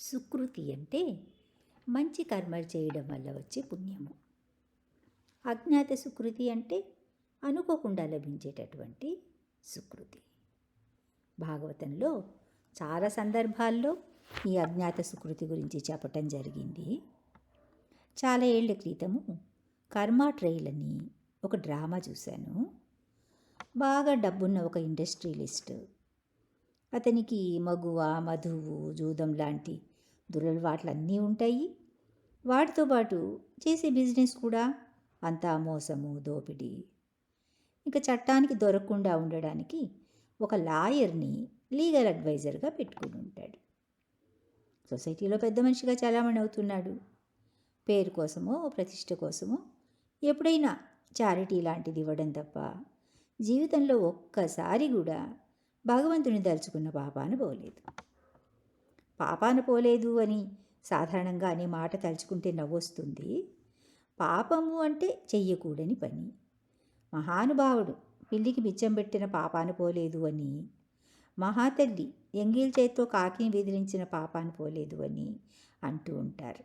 సుకృతి అంటే మంచి కర్మలు చేయడం వల్ల వచ్చే పుణ్యము. అజ్ఞాత సుకృతి అంటే అనుకోకుండా లభించేటటువంటి సుకృతి. భాగవతంలో చాలా సందర్భాల్లో ఈ అజ్ఞాత సుకృతి గురించి చెప్పటం జరిగింది. చాలా ఏళ్ల క్రితము కర్మ ట్రైల్ అని ఒక డ్రామా చూశాను. బాగా డబ్బున్న ఒక ఇండస్ట్రియలిస్ట్, అతనికి మగువ, మధువు, జూదం లాంటి దురలవాట్లన్నీ ఉంటాయి. వాటితో పాటు చేసే బిజినెస్ కూడా అంతా మోసము, దోపిడీ. ఇక చట్టానికి దొరకకుండా ఉండడానికి ఒక లాయర్ని లీగల్ అడ్వైజర్గా పెట్టుకుని ఉంటాడు. సొసైటీలో పెద్ద మనిషిగా చాలామంది అవుతున్నాడు. పేరు కోసమో ప్రతిష్ట కోసమో ఎప్పుడైనా చారిటీ లాంటిది ఇవ్వడం తప్ప జీవితంలో ఒక్కసారి కూడా భగవంతుని తలుచుకున్న పాపాన పోలేదు. పాపాన పోలేదు అని సాధారణంగా అనే మాట తలుచుకుంటే నవ్వొస్తుంది. పాపము అంటే చెయ్యకూడని పని. మహానుభావుడు పిల్లికి బిచ్చం పెట్టిన పాపాన పోలేదు అని, మహాతల్లి ఎంగిల్ చేత్తో కాకిని బెదిరించిన పాపాన పోలేదు అని అంటూ ఉంటారు.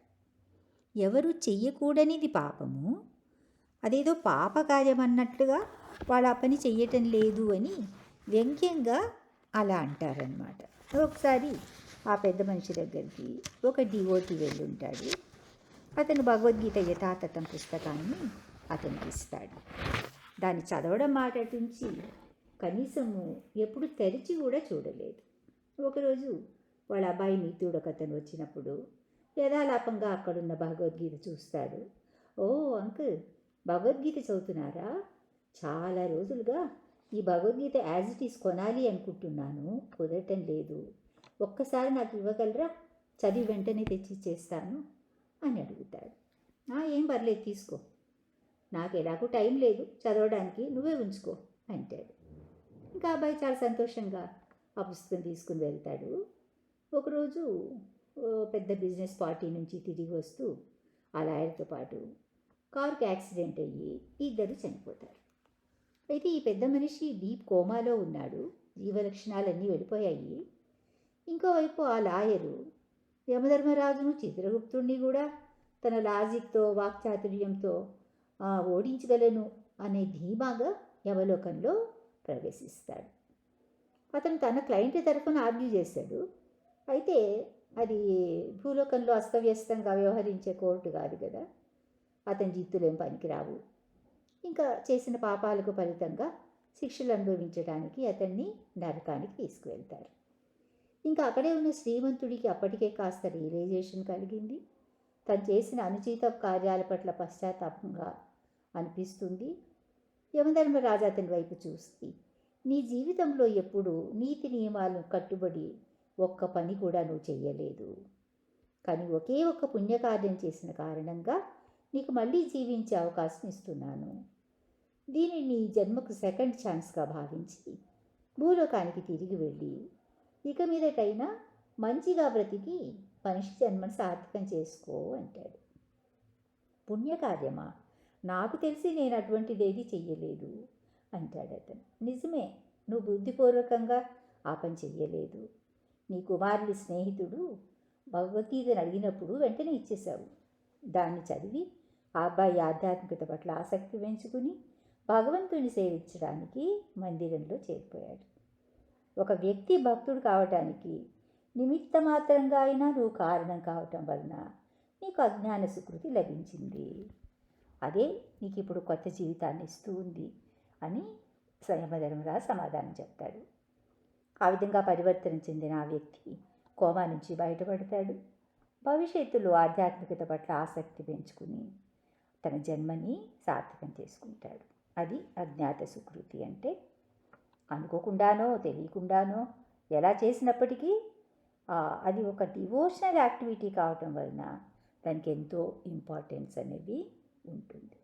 ఎవరు చెయ్యకూడనిది పాపము, అదేదో పాపకార్యం అన్నట్లుగా వాళ్ళు ఆ పని చెయ్యటం లేదు అని వ్యంగ్యంగా అలా అంటారనమాట. ఒకసారి ఆ పెద్ద మనిషి దగ్గరికి ఒక డివోటీ వెళ్ళి ఉంటాడు. అతను భగవద్గీత యథాతథం పుస్తకాన్ని అతనికి ఇస్తాడు. దాన్ని చదవడం మాటటుంచి కనీసము ఎప్పుడు తెరిచి కూడా చూడలేదు. ఒకరోజు వాళ్ళ అబ్బాయి మిత్రుడు ఒకతను వచ్చినప్పుడు యథాలాపంగా అక్కడున్న భగవద్గీత చూస్తాడు. ఓ అంకుల్, భగవద్గీత చదువుతున్నారా? చాలా రోజులుగా ఈ భగవద్గీత యాజ్ ఇట్ ఈస్ కొనాలి అనుకుంటున్నాను, కుదరటం లేదు. ఒక్కసారి నాకు ఇవ్వగలరా? చదివి వెంటనే తెచ్చి ఇచ్చేస్తాను అని అడుగుతాడు. ఏం పర్లేదు, తీసుకో, నాకు ఎలాగో టైం లేదు చదవడానికి, నువ్వే ఉంచుకో అంటాడు. ఇంకా అబ్బాయి చాలా సంతోషంగా ఆ పుస్తకం తీసుకుని వెళ్తాడు. ఒకరోజు పెద్ద బిజినెస్ పార్టీ నుంచి తిరిగి వస్తూ ఆ లాయర్తో పాటు కారుకి యాక్సిడెంట్ అయ్యి ఇద్దరు చనిపోతారు. అయితే ఈ పెద్ద మనిషి డీప్ కోమాలో ఉన్నాడు, జీవలక్షణాలన్నీ వెళ్ళిపోయాయి. ఇంకోవైపు ఆ లాయరు యమధర్మరాజును, చిత్రగుప్తుడిని కూడా తన లాజిక్తో, వాక్చాతుర్యంతో ఓడించగలను అనే ధీమాగా యమలోకంలో ప్రవేశిస్తాడు. అతను తన క్లయింట్ తరఫున ఆర్గ్యూ చేశాడు. అయితే అది భూలోకంలో అస్తవ్యస్తంగా వ్యవహరించే కోర్టు కాదు కదా, అతని జిత్తులేం పనికిరావు. ఇంకా చేసిన పాపాలకు ఫలితంగా శిక్షలు అనుభవించడానికి అతన్ని నరకానికి తీసుకువెళ్తారు. ఇంకా అక్కడే ఉన్న శ్రీమంతుడికి అప్పటికే కాస్త రియలైజేషన్ కలిగింది. తను చేసిన అనుచిత కార్యాల పట్ల పశ్చాత్తాపంగా అనిపిస్తుంది. యమధర్మరాజు అతని వైపు చూసి, నీ జీవితంలో ఎప్పుడు నీతి నియమాలను కట్టుబడి ఒక్క పని కూడా నువ్వు చెయ్యలేదు, కానీ ఒకే ఒక్క పుణ్యకార్యం చేసిన కారణంగా నీకు మళ్ళీ జీవించే అవకాశం ఇస్తున్నాను. దీనిని నీ జన్మకు సెకండ్ ఛాన్స్గా భావించి భూలోకానికి తిరిగి వెళ్ళి ఇక మీదటైనా మంచిగా బ్రతికి మనిషి జన్మను సార్థకం చేసుకో అంటాడు. పుణ్యకార్యమా? నాకు తెలిసి నేను అటువంటిదేది చెయ్యలేదు అంటాడు అతను. నిజమే, నువ్వు బుద్ధిపూర్వకంగా ఆ పని చెయ్యలేదు. నీ కుమారుడి స్నేహితుడు భగవద్గీతను అడిగినప్పుడు వెంటనే ఇచ్చేశావు. దాన్ని చదివి ఆ అబ్బాయి ఆధ్యాత్మికత పట్ల ఆసక్తి పెంచుకుని భగవంతుని సేవించడానికి మందిరంలో చేరిపోయాడు. ఒక వ్యక్తి భక్తుడు కావటానికి నిమిత్త మాత్రంగా అయినా నువ్వు కారణం కావటం వలన నీకు అజ్ఞాన సుకృతి లభించింది. అదే నీకు ఇప్పుడు కొత్త జీవితాన్ని ఇస్తూ ఉంది అని యమధర్మరాజు సమాధానం చెప్తాడు. ఆ విధంగా పరివర్తన చెందిన ఆ వ్యక్తి కోమా నుంచి బయటపడతాడు. భవిష్యత్తులో ఆధ్యాత్మికత పట్ల ఆసక్తి పెంచుకుని తన జన్మని సార్థకం చేసుకుంటాడు. అది అజ్ఞాత సుకృతి అంటే. అనుకోకుండానో తెలియకుండానో ఎలా చేసినప్పటికీ అది ఒక డివోషనల్ యాక్టివిటీ కావటం వలన దానికి ఎంతో ఇంపార్టెన్స్ అనేది ఉంటుంది.